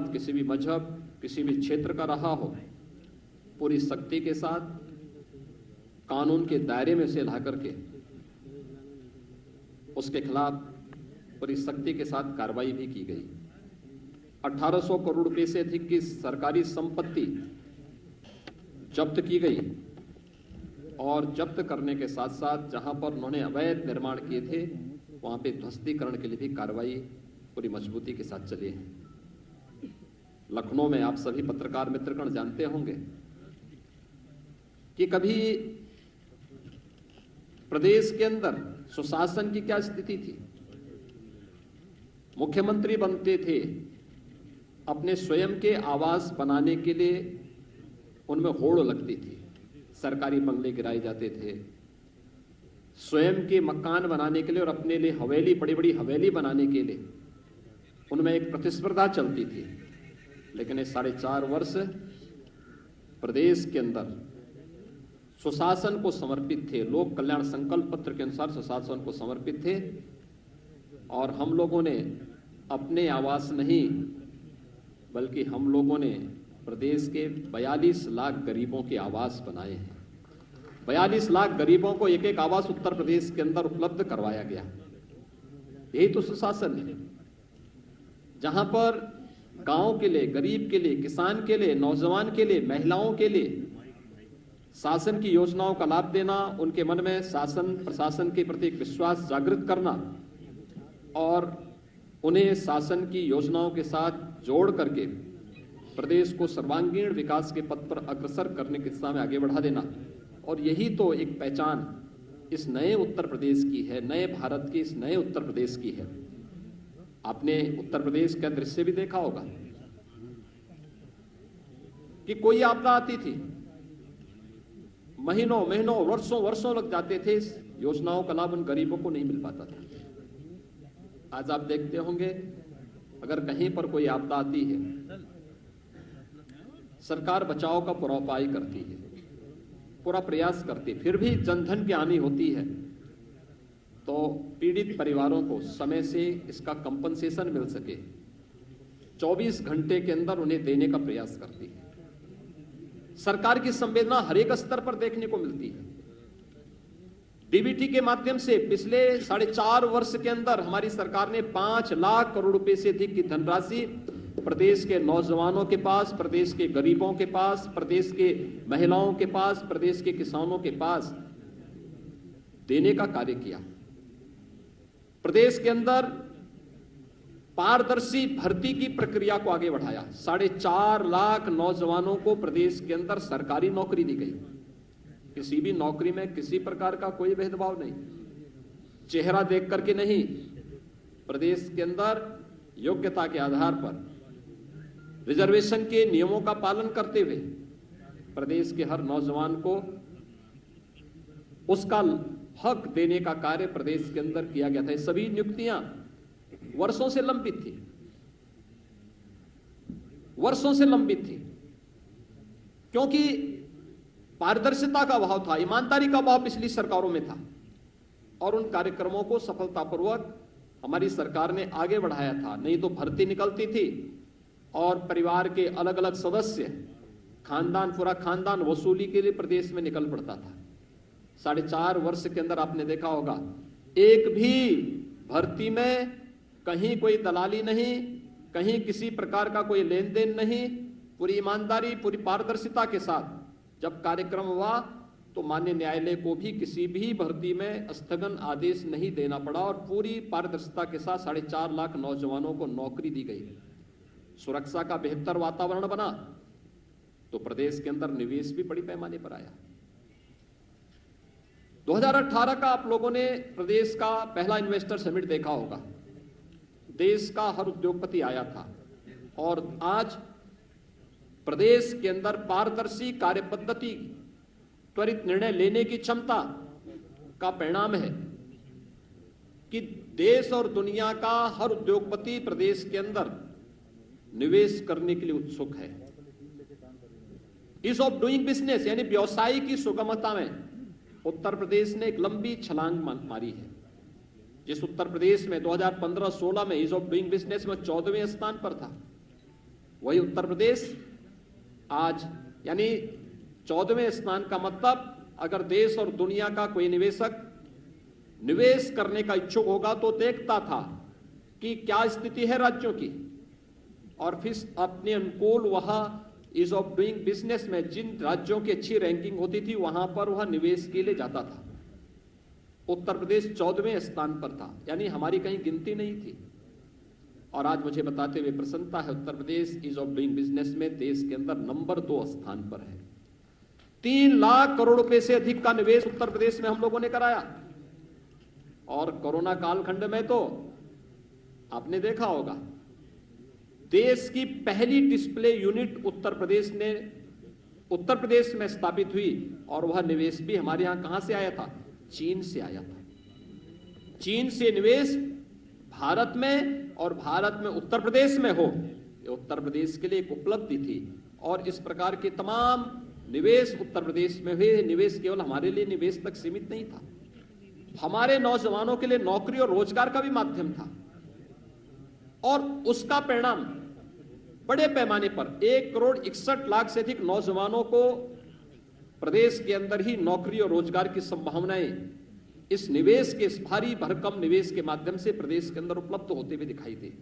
मत, किसी भी मजहब, किसी भी क्षेत्र का रहा हो, पूरी सख्ती के साथ कानून के दायरे में से ला करके उसके खिलाफ पूरी सख्ती के साथ कार्रवाई भी की गई। 1800 करोड़ रुपए से अधिक की सरकारी संपत्ति जब्त की गई और जब्त करने के साथ साथ जहां पर उन्होंने अवैध निर्माण किए थे वहां पे ध्वस्तीकरण के लिए भी कार्रवाई पूरी मजबूती के साथ चली है। लखनऊ में आप सभी पत्रकार मित्रगण जानते होंगे कि कभी प्रदेश के अंदर सुशासन की क्या स्थिति थी। मुख्यमंत्री बनते थे, अपने स्वयं के आवास बनाने के लिए उनमें होड़ लगती थी, सरकारी बंगले गिराए जाते थे, स्वयं के मकान बनाने के लिए और अपने लिए हवेली, बड़ी बड़ी हवेली बनाने के लिए उनमें एक प्रतिस्पर्धा चलती थी। लेकिन ये 4.5 वर्ष प्रदेश के अंदर सुशासन को समर्पित थे, लोक कल्याण संकल्प पत्र के अनुसार सुशासन को समर्पित थे और हम लोगों ने अपने आवास नहीं बल्कि हम लोगों ने प्रदेश के 42 लाख गरीबों के आवास बनाए हैं। 42 लाख गरीबों को एक एक आवास उत्तर प्रदेश के अंदर उपलब्ध करवाया गया। यही तो सुशासन है, जहां पर गांव के लिए, गरीब के लिए, किसान के लिए, नौजवान के लिए, महिलाओं के लिए शासन की योजनाओं का लाभ देना, उनके मन में शासन प्रशासन के प्रति विश्वास जागृत करना और उन्हें शासन की योजनाओं के साथ जोड़ करके प्रदेश को सर्वांगीण विकास के पथ पर अग्रसर करने की दिशा में आगे बढ़ा देना। और यही तो एक पहचान इस नए उत्तर प्रदेश की है, नए भारत की इस नए उत्तर प्रदेश की है। आपने उत्तर प्रदेश का दृश्य भी देखा होगा कि कोई आपदा आती थी, महीनों महीनों वर्षों वर्षों लग जाते थे, इस योजनाओं का लाभ उन गरीबों को नहीं मिल पाता था। आज आप देखते होंगे अगर कहीं पर कोई आपदा आती है, सरकार बचाव का पूरा उपाय करती है, पूरा प्रयास करती है, फिर भी जनधन की हानि होती है तो पीड़ित परिवारों को समय से इसका कंपनसेशन मिल सके 24 घंटे के अंदर उन्हें देने का प्रयास करती है। सरकार की संवेदना हर एक स्तर पर देखने को मिलती है। डीबीटी के माध्यम से पिछले 4.5 वर्ष के अंदर हमारी सरकार ने 5 लाख करोड़ रुपए से अधिक की धनराशि प्रदेश के नौजवानों के पास, प्रदेश के गरीबों के पास, प्रदेश के महिलाओं के पास, प्रदेश के किसानों के पास देने का कार्य किया। प्रदेश के अंदर पारदर्शी भर्ती की प्रक्रिया को आगे बढ़ाया। 4.5 लाख नौजवानों को प्रदेश के अंदर सरकारी नौकरी दी गई। किसी भी नौकरी में किसी प्रकार का कोई भेदभाव नहीं, चेहरा देख करके नहीं, प्रदेश के अंदर योग्यता के आधार पर रिजर्वेशन के नियमों का पालन करते हुए प्रदेश के हर नौजवान को उसका हक देने का कार्य प्रदेश के अंदर किया गया था। ये सभी नियुक्तियां वर्षों से लंबित थी, वर्षों से लंबित थी, क्योंकि पारदर्शिता का अभाव था, ईमानदारी का अभाव पिछली सरकारों में था और उन कार्यक्रमों को सफलतापूर्वक हमारी सरकार ने आगे बढ़ाया था। नहीं तो भर्ती निकलती थी और परिवार के अलग अलग सदस्य, खानदान, पूरा खानदान वसूली के लिए प्रदेश में निकल पड़ता था। 4.5 वर्ष के अंदर आपने देखा होगा एक भी भर्ती में कहीं कोई दलाली नहीं, कहीं किसी प्रकार का कोई लेन देन नहीं, पूरी ईमानदारी, पूरी पारदर्शिता के साथ जब कार्यक्रम हुआ तो माननीय न्यायालय को भी किसी भी भर्ती में स्थगन आदेश नहीं देना पड़ा और पूरी पारदर्शिता के साथ 4.5 लाख नौजवानों को नौकरी दी गई। सुरक्षा का बेहतर वातावरण बना तो प्रदेश के अंदर निवेश भी बड़ी पैमाने पर आया। 2018 का आप लोगों ने प्रदेश का पहला इन्वेस्टर समिट देखा होगा। देश का हर उद्योगपति आया था और आज प्रदेश के अंदर पारदर्शी कार्य पद्धति, त्वरित निर्णय लेने की क्षमता का परिणाम है कि देश और दुनिया का हर उद्योगपति प्रदेश के अंदर निवेश करने के लिए उत्सुक है। ईज ऑफ डूइंग बिजनेस यानी व्यवसाय की सुगमता में उत्तर प्रदेश ने एक लंबी छलांग मारी है। जिस उत्तर प्रदेश में 2015-16 में ईज ऑफ डूइंग बिजनेस में 14वें स्थान पर था, वही उत्तर प्रदेश आज, यानी 14वें स्थान का मतलब, अगर देश और दुनिया का कोई निवेशक निवेश करने का इच्छुक होगा तो देखता था कि क्या स्थिति है राज्यों की, और फिर अपने अनुकूल वह इज ऑफ डूइंग बिजनेस में जिन राज्यों की अच्छी रैंकिंग होती थी वहां पर वह निवेश के लिए जाता था। उत्तर प्रदेश 14वें स्थान पर था, यानी हमारी कहीं गिनती नहीं थी। और आज मुझे बताते हुए प्रसन्नता है, Uttar Pradesh is of doing business में देश के अंदर नंबर 2 स्थान पर है। 3 लाख करोड़ रुपए से अधिक का निवेश उत्तर प्रदेश में हम लोगों ने कराया। और कोरोना कालखंड में तो आपने देखा होगा, देश की पहली डिस्प्ले यूनिट उत्तर प्रदेश में स्थापित हुई, और वह निवेश भी हमारे यहां कहां से आया था? चीन से आया था। चीन से निवेश भारत में, और भारत में उत्तर प्रदेश में हो, ये उत्तर प्रदेश के लिए एक उपलब्धि थी। और इस प्रकार के तमाम निवेश उत्तर प्रदेश में हुए। निवेश केवल हमारे लिए निवेश तक सीमित नहीं था, हमारे नौजवानों के लिए नौकरी और रोजगार का भी माध्यम था। और उसका परिणाम बड़े पैमाने पर 1,61,00,000 से अधिक नौजवानों को प्रदेश के अंदर ही नौकरी और रोजगार की संभावनाएं इस निवेश के, इस भारी भरकम निवेश के माध्यम से प्रदेश के अंदर उपलब्ध होते हुए दिखाई दे।